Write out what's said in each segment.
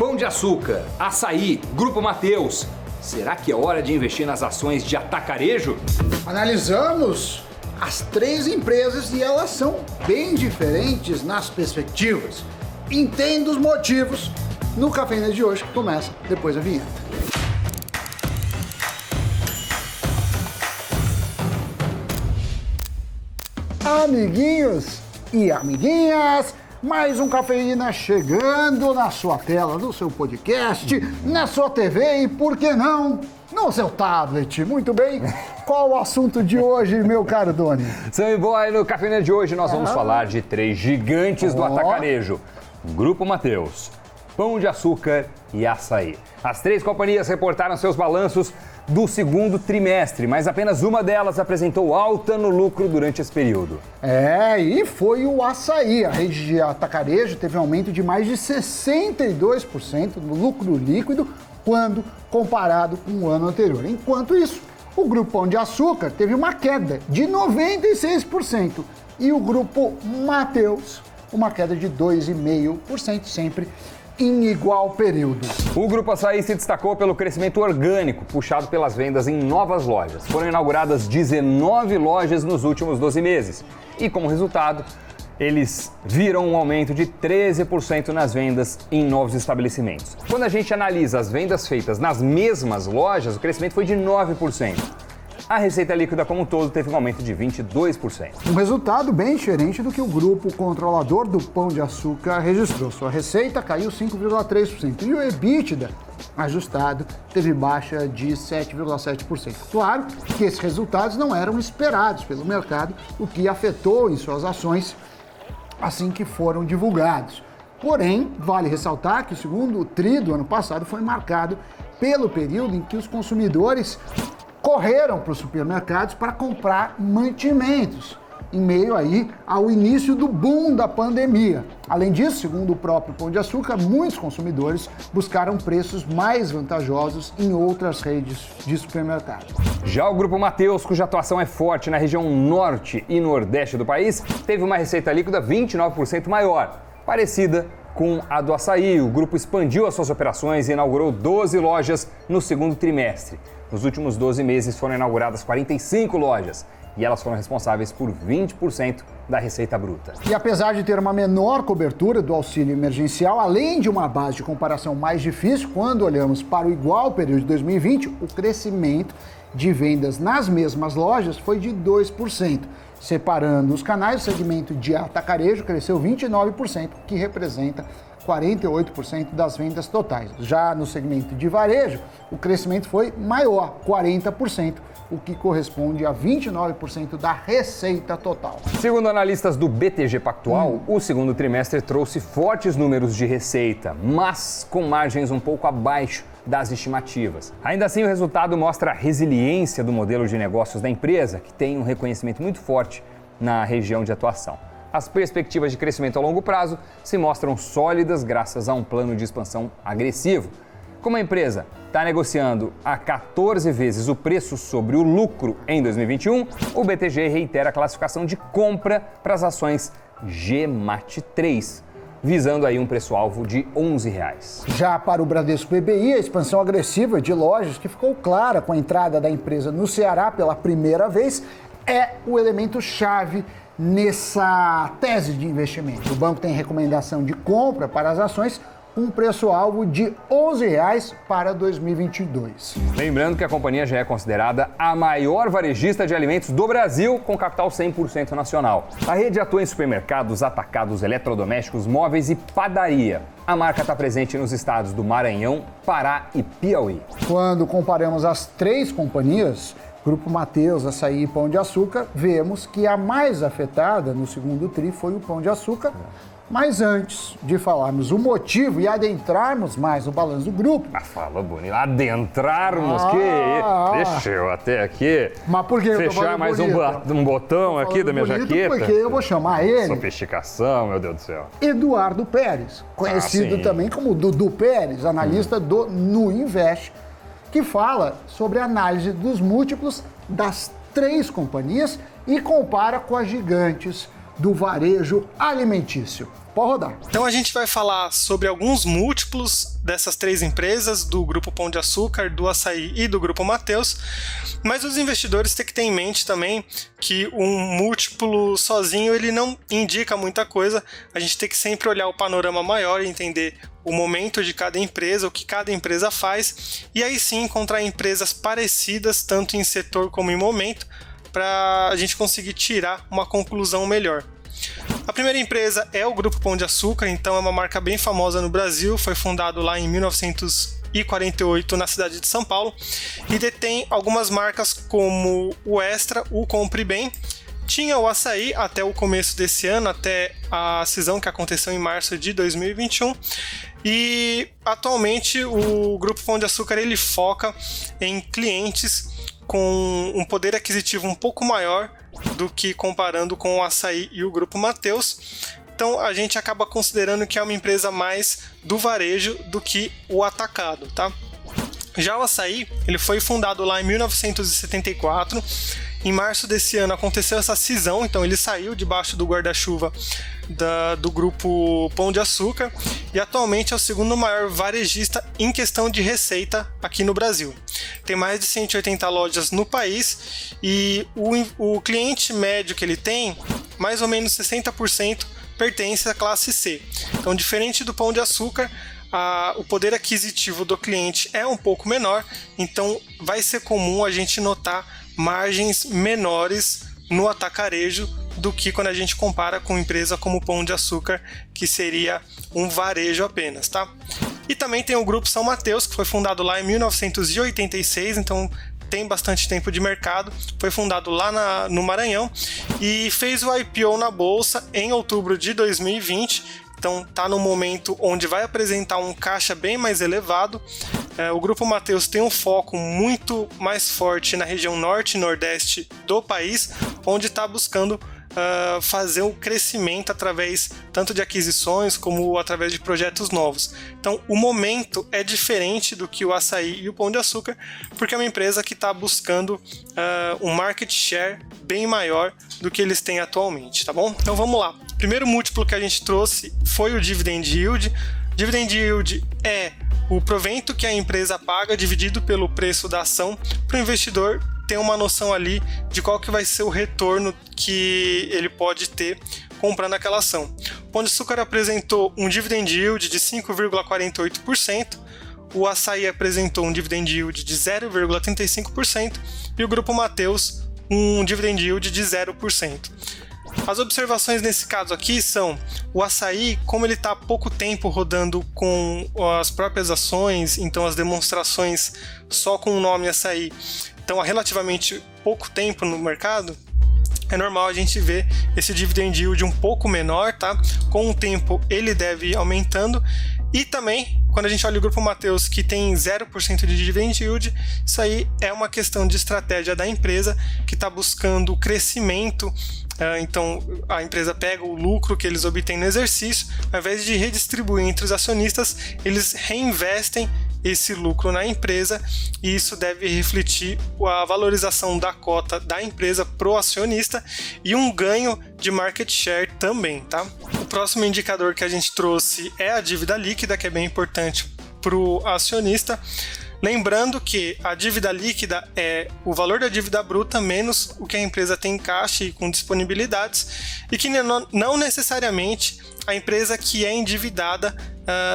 Pão de Açúcar, Açaí, Grupo Mateus. Será que é hora de investir nas ações de atacarejo? Analisamos as três empresas e elas são bem diferentes nas perspectivas. Entenda os motivos no Cafeína de hoje, que começa depois da vinheta. Amiguinhos e amiguinhas, mais um Cafeína chegando na sua tela, no seu podcast, na sua TV e, por que não, no seu tablet. Muito bem, qual o assunto de hoje, meu caro Doni? Sammy Boy, no Cafeína de hoje nós vamos falar de três gigantes do atacarejo. Grupo Mateus, Pão de Açúcar e Açaí. As três companhias reportaram seus balanços do segundo trimestre, mas apenas uma delas apresentou alta no lucro durante esse período. E foi o Açaí. A rede de atacarejo teve um aumento de mais de 62% no lucro líquido quando comparado com o ano anterior. Enquanto isso, o Grupo Pão de Açúcar teve uma queda de 96% e o Grupo Mateus uma queda de 2,5%, sempre em igual período. O Grupo Açaí se destacou pelo crescimento orgânico, puxado pelas vendas em novas lojas. Foram inauguradas 19 lojas nos últimos 12 meses. E como resultado, eles viram um aumento de 13% nas vendas em novos estabelecimentos. Quando a gente analisa as vendas feitas nas mesmas lojas, o crescimento foi de 9%. A receita líquida como um todo teve um aumento de 22%. Um resultado bem diferente do que o grupo controlador do Pão de Açúcar registrou. Sua receita caiu 5,3% e o EBITDA ajustado teve baixa de 7,7%. Claro que esses resultados não eram esperados pelo mercado, o que afetou em suas ações assim que foram divulgados. Porém, vale ressaltar que o segundo tri do ano passado foi marcado pelo período em que os consumidores correram para os supermercados para comprar mantimentos, em meio aí ao início do boom da pandemia. Além disso, segundo o próprio Pão de Açúcar, muitos consumidores buscaram preços mais vantajosos em outras redes de supermercado. Já o Grupo Mateus, cuja atuação é forte na região norte e nordeste do país, teve uma receita líquida 29% maior, parecida com a do Açaí. O grupo expandiu as suas operações e inaugurou 12 lojas no segundo trimestre. Nos últimos 12 meses foram inauguradas 45 lojas e elas foram responsáveis por 20% da receita bruta. E apesar de ter uma menor cobertura do auxílio emergencial, além de uma base de comparação mais difícil, quando olhamos para o igual período de 2020, o crescimento de vendas nas mesmas lojas foi de 2%. Separando os canais, o segmento de atacarejo cresceu 29%, que representa 48% das vendas totais. Já no segmento de varejo, o crescimento foi maior, 40%, o que corresponde a 29% da receita total. Segundo analistas do BTG Pactual, o segundo trimestre trouxe fortes números de receita, mas com margens um pouco abaixo das estimativas. Ainda assim, o resultado mostra a resiliência do modelo de negócios da empresa, que tem um reconhecimento muito forte na região de atuação. As perspectivas de crescimento a longo prazo se mostram sólidas graças a um plano de expansão agressivo. Como a empresa está negociando a 14 vezes o preço sobre o lucro em 2021, o BTG reitera a classificação de compra para as ações GMAT3, visando aí um preço-alvo de R$ 11. Já para o Bradesco BBI, a expansão agressiva de lojas, que ficou clara com a entrada da empresa no Ceará pela primeira vez, é o elemento-chave nessa tese de investimento. O banco tem recomendação de compra para as ações com um preço-alvo de R$ 11 para 2022. Lembrando que a companhia já é considerada a maior varejista de alimentos do Brasil, com capital 100% nacional. A rede atua em supermercados, atacados, eletrodomésticos, móveis e padaria. A marca está presente nos estados do Maranhão, Pará e Piauí. Quando comparamos as três companhias, Grupo Mateus, Açaí e Pão de Açúcar, vemos que a mais afetada no segundo tri foi o Pão de Açúcar. Mas antes de falarmos o motivo e adentrarmos mais no balanço do grupo... Fala bonito. Adentrarmos? Deixa eu até aqui mas por que fechar mais um botão aqui da minha jaqueta. Porque eu vou chamar ele... Sofisticação, meu Deus do céu. Eduardo Pérez, conhecido também como Dudu Pérez, analista do Nu Invest, que fala sobre a análise dos múltiplos das três companhias e compara com as gigantes do varejo alimentício. Pode rodar. Então a gente vai falar sobre alguns múltiplos dessas 3 empresas, do Grupo Pão de Açúcar, do Assaí e do Grupo Mateus, mas os investidores têm que ter em mente também que um múltiplo sozinho ele não indica muita coisa, a gente tem que sempre olhar o panorama maior e entender o momento de cada empresa, o que cada empresa faz, e aí sim encontrar empresas parecidas, tanto em setor como em momento, para a gente conseguir tirar uma conclusão melhor. A primeira empresa é o Grupo Pão de Açúcar, então é uma marca bem famosa no Brasil, foi fundado lá em 1948 na cidade de São Paulo e detém algumas marcas como o Extra, o Compre Bem, tinha o Assaí até o começo desse ano, até a cisão que aconteceu em março de 2021, e atualmente o Grupo Pão de Açúcar ele foca em clientes com um poder aquisitivo um pouco maior do que comparando com o Assaí e o Grupo Mateus. Então a gente acaba considerando que é uma empresa mais do varejo do que o atacado, tá? Já o Assaí, ele foi fundado lá em 1974. Em março desse ano aconteceu essa cisão, então ele saiu debaixo do guarda-chuva do Grupo Pão de Açúcar e atualmente é o segundo maior varejista em questão de receita aqui no Brasil. Tem mais de 180 lojas no país e o cliente médio que ele tem, mais ou menos 60% pertence à classe C. Então, diferente do Pão de Açúcar, o poder aquisitivo do cliente é um pouco menor, então vai ser comum a gente notar margens menores no atacarejo do que quando a gente compara com empresa como o Pão de Açúcar, que seria um varejo apenas, tá? E também tem o Grupo São Mateus, que foi fundado lá em 1986, então tem bastante tempo de mercado, foi fundado lá no Maranhão e fez o IPO na Bolsa em outubro de 2020, então está no momento onde vai apresentar um caixa bem mais elevado. O Grupo Mateus tem um foco muito mais forte na região norte e nordeste do país, onde está buscando fazer um crescimento através tanto de aquisições como através de projetos novos. Então o momento é diferente do que o Assaí e o Pão de Açúcar, porque é uma empresa que está buscando um market share bem maior do que eles têm atualmente, tá bom? Então vamos lá. O primeiro múltiplo que a gente trouxe foi o Dividend Yield. Dividend Yield é o provento que a empresa paga dividido pelo preço da ação para o investidor ter uma noção ali de qual que vai ser o retorno que ele pode ter comprando aquela ação. O Pão de Açúcar apresentou um Dividend Yield de 5,48%, o Assaí apresentou um Dividend Yield de 0,35% e o Grupo Mateus um Dividend Yield de 0%. As observações nesse caso aqui são: o Assaí, como ele está há pouco tempo rodando com as próprias ações, então as demonstrações só com o nome Assaí estão há relativamente pouco tempo no mercado, é normal a gente ver esse dividend yield um pouco menor, tá? Com o tempo ele deve ir aumentando. E também, quando a gente olha o Grupo Mateus, que tem 0% de dividend yield, isso aí é uma questão de estratégia da empresa que está buscando crescimento. Então a empresa pega o lucro que eles obtêm no exercício, ao invés de redistribuir entre os acionistas, eles reinvestem esse lucro na empresa e isso deve refletir a valorização da cota da empresa pro acionista e um ganho de market share também, tá? O próximo indicador que a gente trouxe é a dívida líquida, que é bem importante pro acionista. Lembrando que a dívida líquida é o valor da dívida bruta menos o que a empresa tem em caixa e com disponibilidades, e que não necessariamente a empresa que é endividada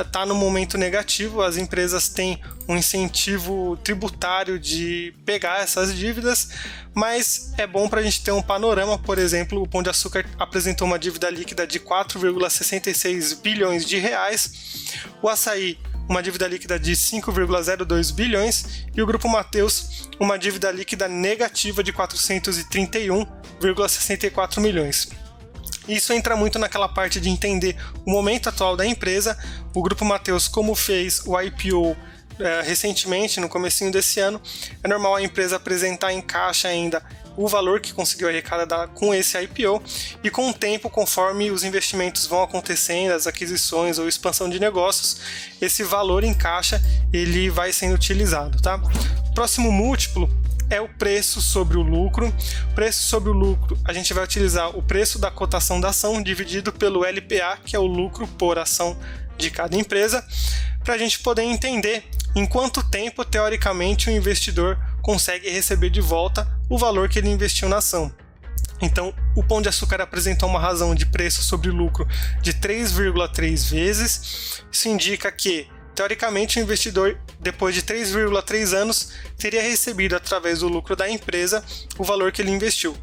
está no momento negativo. As empresas têm um incentivo tributário de pegar essas dívidas, mas é bom para a gente ter um panorama. Por exemplo, o Pão de Açúcar apresentou uma dívida líquida de 4,66 bilhões de reais, o Assaí uma dívida líquida de 5,02 bilhões e o Grupo Mateus uma dívida líquida negativa de 431,64 milhões. Isso entra muito naquela parte de entender o momento atual da empresa. O Grupo Mateus, como fez o IPO recentemente, no comecinho desse ano, é normal a empresa apresentar em caixa ainda o valor que conseguiu arrecadar com esse IPO, e com o tempo, conforme os investimentos vão acontecendo, as aquisições ou expansão de negócios, esse valor em caixa ele vai sendo utilizado, tá? O próximo múltiplo é o preço sobre o lucro. Preço sobre o lucro, a gente vai utilizar o preço da cotação da ação dividido pelo LPA, que é o lucro por ação de cada empresa, para a gente poder entender em quanto tempo, teoricamente, o investidor consegue receber de volta o valor que ele investiu na ação. Então, o Pão de Açúcar apresentou uma razão de preço sobre lucro de 3,3 vezes. Isso indica que, teoricamente, o investidor, depois de 3,3 anos, teria recebido, através do lucro da empresa, o valor que ele investiu.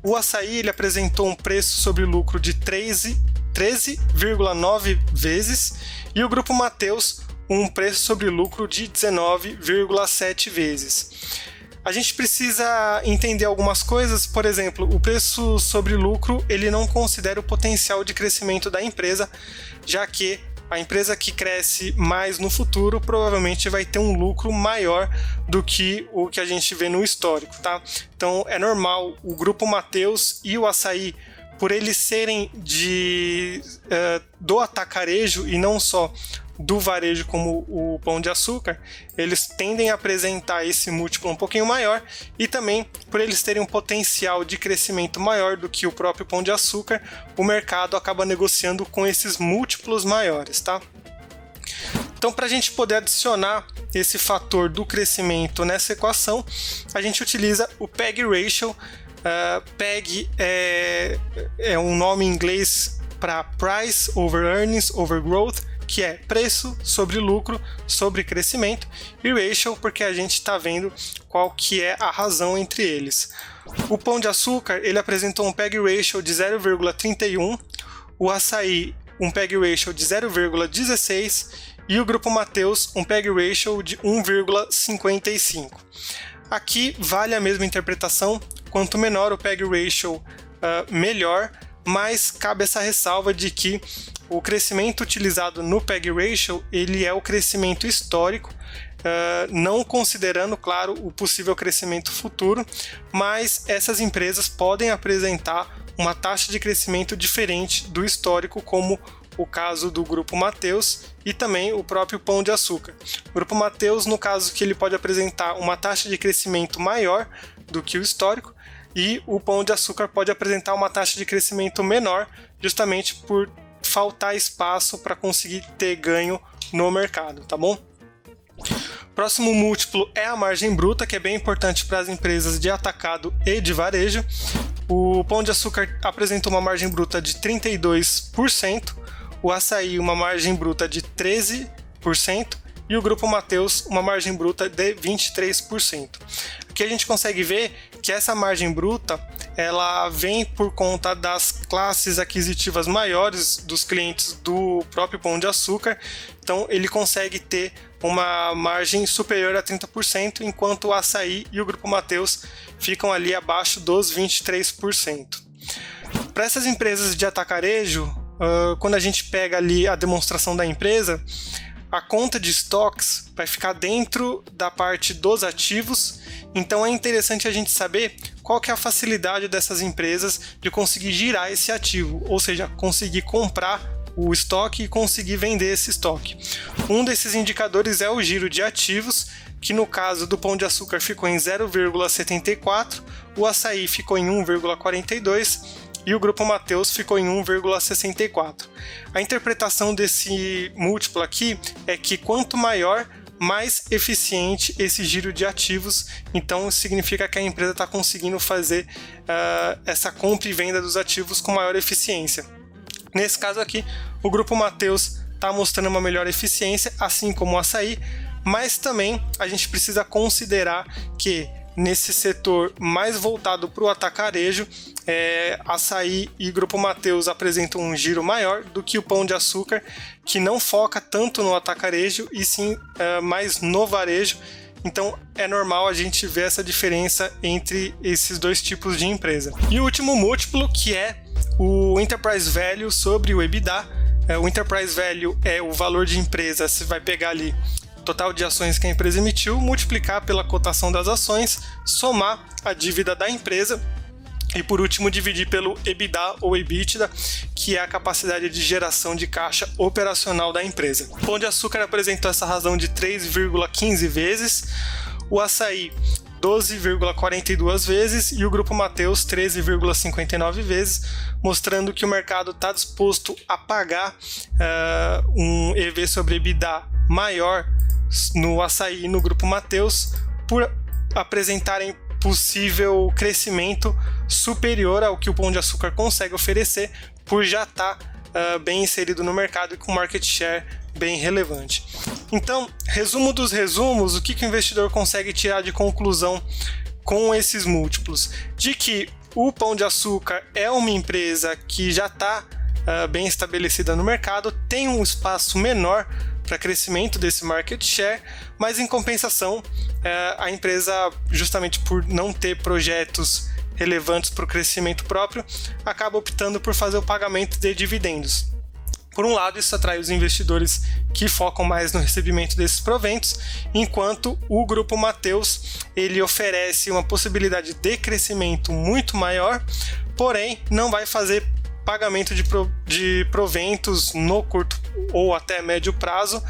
O Açaí ele apresentou um preço sobre lucro de 13,9 vezes e o Grupo Mateus um preço sobre lucro de 19,7 vezes. A gente precisa entender algumas coisas, por exemplo, o preço sobre lucro ele não considera o potencial de crescimento da empresa, já que a empresa que cresce mais no futuro provavelmente vai ter um lucro maior do que o que a gente vê no histórico, tá? Então é normal o Grupo Mateus e o Açaí, por eles serem do atacarejo e não só do varejo como o Pão de Açúcar, eles tendem a apresentar esse múltiplo um pouquinho maior e também por eles terem um potencial de crescimento maior do que o próprio Pão de Açúcar, o mercado acaba negociando com esses múltiplos maiores, tá? Então, para a gente poder adicionar esse fator do crescimento nessa equação, a gente utiliza o PEG Ratio. PEG é um nome em inglês para Price over Earnings over Growth, que é preço sobre lucro sobre crescimento, e ratio porque a gente está vendo qual que é a razão entre eles. O Pão de Açúcar ele apresentou um PEG Ratio de 0,31, o Açaí um PEG Ratio de 0,16 e o Grupo Mateus um PEG Ratio de 1,55. Aqui vale a mesma interpretação, quanto menor o PEG Ratio, melhor, mas cabe essa ressalva de que o crescimento utilizado no PEG Ratio ele é o crescimento histórico, não considerando, claro, o possível crescimento futuro, mas essas empresas podem apresentar uma taxa de crescimento diferente do histórico, como o caso do Grupo Mateus e também o próprio Pão de Açúcar. O Grupo Mateus, no caso que ele pode apresentar uma taxa de crescimento maior do que o histórico, e o Pão de Açúcar pode apresentar uma taxa de crescimento menor, justamente por faltar espaço para conseguir ter ganho no mercado, tá bom? Próximo múltiplo é a margem bruta, que é bem importante para as empresas de atacado e de varejo. O Pão de Açúcar apresentou uma margem bruta de 32%, o Açaí uma margem bruta de 13% e o Grupo Mateus uma margem bruta de 23%. Aqui a gente consegue ver que essa margem bruta ela vem por conta das classes aquisitivas maiores dos clientes do próprio Pão de Açúcar, então ele consegue ter uma margem superior a 30%, enquanto o Açaí e o Grupo Mateus ficam ali abaixo dos 23%. Para essas empresas de atacarejo, quando a gente pega ali a demonstração da empresa, a conta de estoques vai ficar dentro da parte dos ativos, então é interessante a gente saber qual que é a facilidade dessas empresas de conseguir girar esse ativo, ou seja, conseguir comprar o estoque e conseguir vender esse estoque. Um desses indicadores é o giro de ativos, que no caso do Pão de Açúcar ficou em 0,74, o Açaí ficou em 1,42 e o Grupo Mateus ficou em 1,64. A interpretação desse múltiplo aqui é que quanto maior, mais eficiente esse giro de ativos, então significa que a empresa está conseguindo fazer essa compra e venda dos ativos com maior eficiência. Nesse caso aqui, o Grupo Mateus está mostrando uma melhor eficiência, assim como o Açaí, mas também a gente precisa considerar que nesse setor mais voltado para o atacarejo, Açaí e Grupo Mateus apresentam um giro maior do que o Pão de Açúcar, que não foca tanto no atacarejo e sim mais no varejo. Então é normal a gente ver essa diferença entre esses dois tipos de empresa. E o último múltiplo, que é o Enterprise Value sobre o EBITDA. O Enterprise Value é o valor de empresa, você vai pegar ali o total de ações que a empresa emitiu, multiplicar pela cotação das ações, somar a dívida da empresa e, por último, dividir pelo EBITDA ou EBITDA, que é a capacidade de geração de caixa operacional da empresa. O Pão de Açúcar apresentou essa razão de 3,15 vezes, o Açaí 12,42 vezes e o Grupo Mateus 13,59 vezes, mostrando que o mercado está disposto a pagar um EV sobre EBITDA maior no Açaí e no Grupo Mateus por apresentarem possível crescimento superior ao que o Pão de Açúcar consegue oferecer, por já estar bem inserido no mercado e com market share bem relevante. Então, resumo dos resumos, o que o investidor consegue tirar de conclusão com esses múltiplos? De que o Pão de Açúcar é uma empresa que já está bem estabelecida no mercado, tem um espaço menor para crescimento desse market share, mas em compensação, a empresa, justamente por não ter projetos relevantes para o crescimento próprio, acaba optando por fazer o pagamento de dividendos. Por um lado, isso atrai os investidores que focam mais no recebimento desses proventos, enquanto o Grupo Mateus ele oferece uma possibilidade de crescimento muito maior, porém não vai fazer pagamento de proventos no curto ou até médio prazo,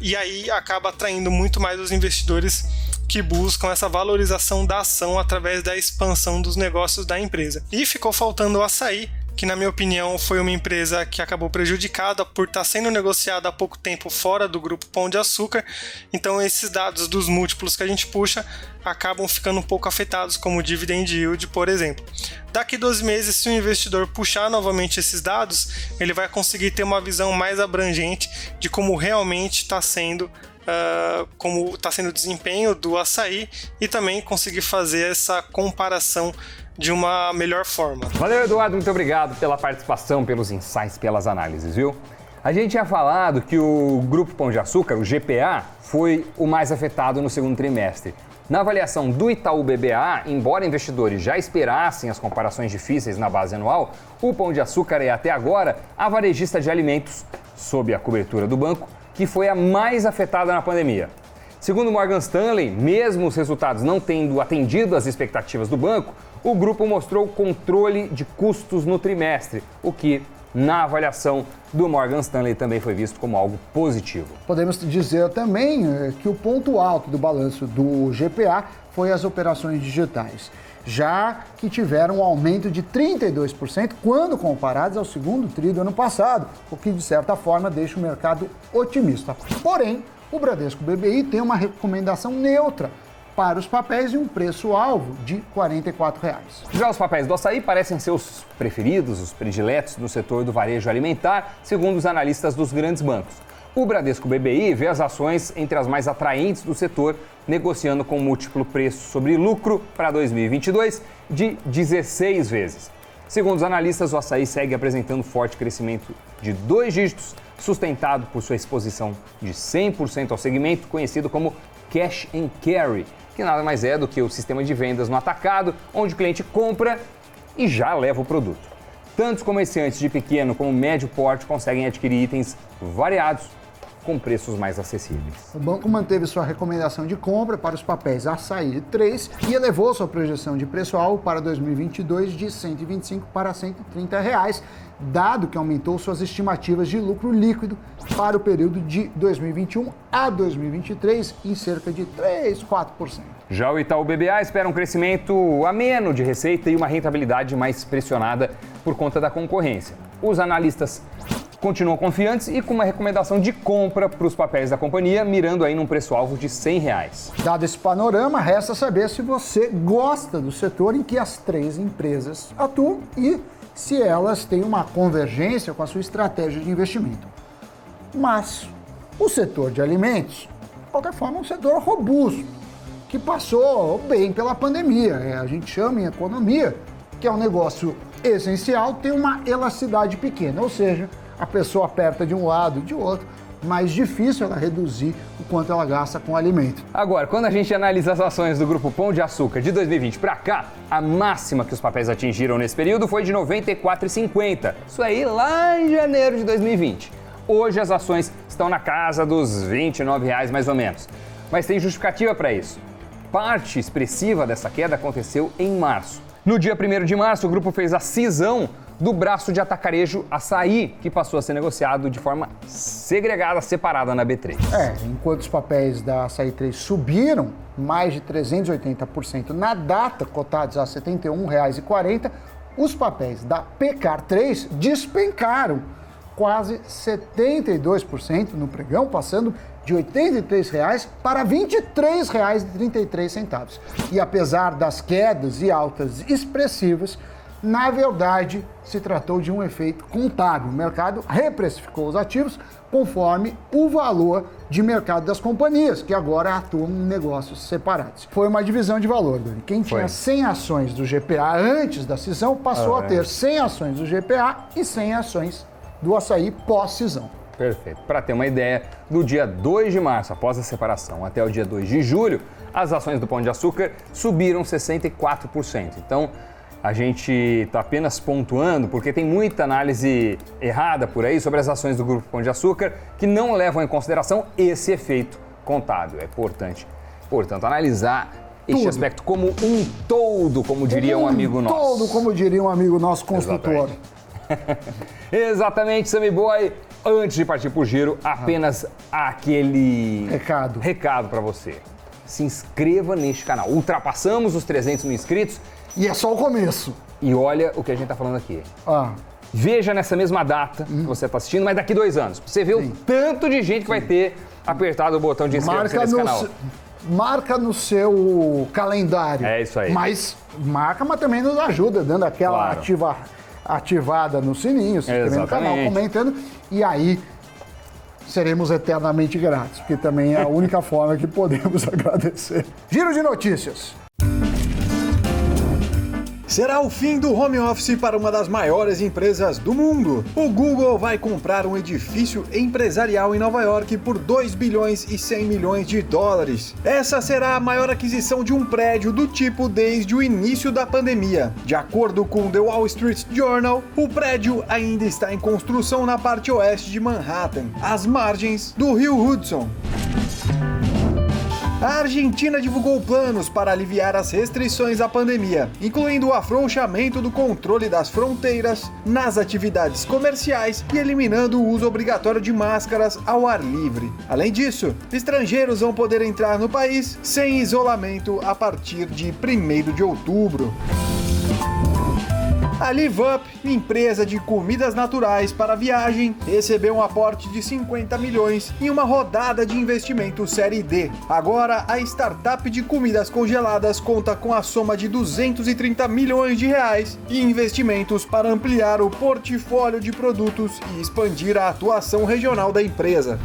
e aí acaba atraindo muito mais os investidores que buscam essa valorização da ação através da expansão dos negócios da empresa. E ficou faltando o Açaí, que na minha opinião foi uma empresa que acabou prejudicada por estar sendo negociada há pouco tempo fora do Grupo Pão de Açúcar, então esses dados dos múltiplos que a gente puxa acabam ficando um pouco afetados, como o dividend yield, por exemplo. Daqui 12 meses, se o investidor puxar novamente esses dados, ele vai conseguir ter uma visão mais abrangente de como realmente está sendo como está sendo o desempenho do Açaí e também conseguir fazer essa comparação de uma melhor forma. Valeu, Eduardo, muito obrigado pela participação, pelos insights, pelas análises, viu? A gente tinha falado que o Grupo Pão de Açúcar, o GPA, foi o mais afetado no segundo trimestre. Na avaliação do Itaú BBA, embora investidores já esperassem as comparações difíceis na base anual, o Pão de Açúcar é até agora a varejista de alimentos, sob a cobertura do banco, que foi a mais afetada na pandemia. Segundo Morgan Stanley, mesmo os resultados não tendo atendido às expectativas do banco, o grupo mostrou controle de custos no trimestre, o que, na avaliação do Morgan Stanley, também foi visto como algo positivo. Podemos dizer também que o ponto alto do balanço do GPA foi as operações digitais, já que tiveram um aumento de 32% quando comparados ao segundo tri do ano passado, o que de certa forma deixa o mercado otimista. Porém, o Bradesco BBI tem uma recomendação neutra para os papéis e um preço-alvo de R$ 44,00. Já os papéis do Açaí parecem ser os preferidos, os prediletos do setor do varejo alimentar, segundo os analistas dos grandes bancos. O Bradesco BBI vê as ações entre as mais atraentes do setor, negociando com múltiplo preço sobre lucro para 2022 de 16 vezes. Segundo os analistas, o Açaí segue apresentando forte crescimento de 2 dígitos, sustentado por sua exposição de 100% ao segmento conhecido como Cash and Carry, que nada mais é do que o sistema de vendas no atacado, onde o cliente compra e já leva o produto. Tantos comerciantes de pequeno como médio porte conseguem adquirir itens variados com preços mais acessíveis. O banco manteve sua recomendação de compra para os papéis Açaí 3 e elevou sua projeção de preço-alvo para 2022 de R$ 125 para R$ 130, dado que aumentou suas estimativas de lucro líquido para o período de 2021 a 2023 em cerca de 3-4%. Já o Itaú BBA espera um crescimento ameno de receita e uma rentabilidade mais pressionada por conta da concorrência. Os analistas continuam confiantes e com uma recomendação de compra para os papéis da companhia, mirando aí num preço-alvo de R$ 100. Dado esse panorama, resta saber se você gosta do setor em que as 3 empresas atuam e se elas têm uma convergência com a sua estratégia de investimento. Mas o setor de alimentos, de qualquer forma, é um setor robusto, que passou bem pela pandemia. A gente chama em economia, que é um negócio essencial, tem uma elasticidade pequena, ou seja, a pessoa aperta de um lado e de outro, mais difícil ela reduzir o quanto ela gasta com alimento. Agora, quando a gente analisa as ações do Grupo Pão de Açúcar de 2020 para cá, a máxima que os papéis atingiram nesse período foi de R$ 94,50. Isso aí lá em janeiro de 2020. Hoje as ações estão na casa dos R$ 29,00 mais ou menos. Mas tem justificativa para isso. Parte expressiva dessa queda aconteceu em março. No dia 1º de março, o grupo fez a cisão do braço de atacarejo Açaí, que passou a ser negociado de forma segregada, separada na B3. Enquanto os papéis da Açaí 3 subiram mais de 380% na data, cotados a R$ 71,40, os papéis da Pecar 3 despencaram quase 72% no pregão, passando de R$ 83,00 para R$ 23,33. E apesar das quedas e altas expressivas, na verdade, se tratou de um efeito contábil. O mercado reprecificou os ativos conforme o valor de mercado das companhias, que agora atuam em negócios separados. Foi uma divisão de valor, Dani. Quem tinha 100 ações do GPA antes da cisão passou a ter 100 ações do GPA e 100 ações do Açaí pós-cisão. Perfeito. Para ter uma ideia, do dia 2 de março, após a separação, até o dia 2 de julho, as ações do Pão de Açúcar subiram 64%. Então, a gente está apenas pontuando porque tem muita análise errada por aí sobre as ações do Grupo Pão de Açúcar que não levam em consideração esse efeito contábil. É importante, portanto, analisar este aspecto como um todo, como diria um amigo nosso. Todo, como diria um amigo nosso construtor. Exatamente, Sammy Boy. Antes de partir para o giro, apenas aquele recado para você. Se inscreva neste canal. Ultrapassamos os 300 mil inscritos. E é só o começo. E olha o que a gente está falando aqui. Veja nessa mesma data que você está assistindo, mas daqui 2 anos. Você vê o tanto de gente que vai ter apertado o botão de inscrever nesse canal. Marca no seu calendário. É isso aí. Mas também nos ajuda, dando aquela ativada no sininho, se inscrevendo no canal, comentando. E aí seremos eternamente gratos, porque também é a única forma que podemos agradecer. Giro de notícias. Será o fim do home office para uma das maiores empresas do mundo. O Google vai comprar um edifício empresarial em Nova York por 2 bilhões e 100 milhões de dólares. Essa será a maior aquisição de um prédio do tipo desde o início da pandemia. De acordo com The Wall Street Journal, o prédio ainda está em construção na parte oeste de Manhattan, às margens do rio Hudson. A Argentina divulgou planos para aliviar as restrições à pandemia, incluindo o afrouxamento do controle das fronteiras nas atividades comerciais e eliminando o uso obrigatório de máscaras ao ar livre. Além disso, estrangeiros vão poder entrar no país sem isolamento a partir de 1º de outubro. A LiveUp, empresa de comidas naturais para viagem, recebeu um aporte de 50 milhões em uma rodada de investimento Série D. Agora, a startup de comidas congeladas conta com a soma de 230 milhões de reais e investimentos para ampliar o portfólio de produtos e expandir a atuação regional da empresa.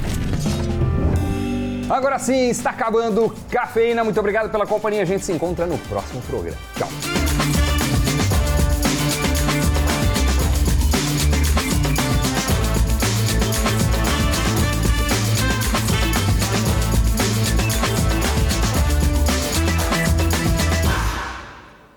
Agora sim, está acabando Cafeína. Muito obrigado pela companhia. A gente se encontra no próximo programa. Tchau.